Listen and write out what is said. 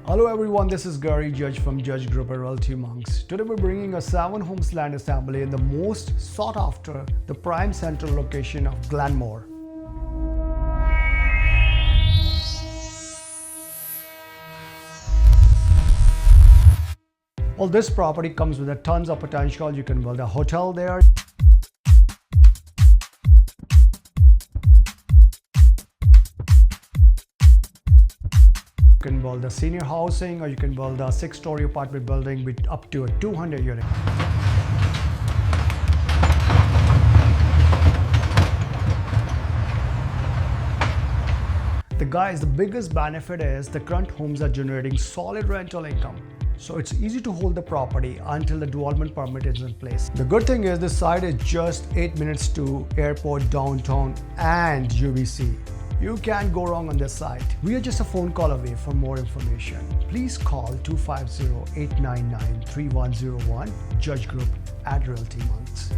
Hello everyone, this is Gary Judge from Judge Group at Realty Monks. Today we're bringing a 7 homes land assembly in the most sought after, the prime central location of Glenmore. Well, this property comes with a tons of potential. You can build a hotel there. You can build a senior housing, or you can build a 6-story apartment building with up to a 200 unit. The biggest benefit is the current homes are generating solid rental income. So it's easy to hold the property until the development permit is in place. The good thing is this site is just 8 minutes to airport, downtown, and UBC. You can't go wrong on this site. We are just a phone call away. For more information, please call 250-899-3101, Judge Group at Realty Monks.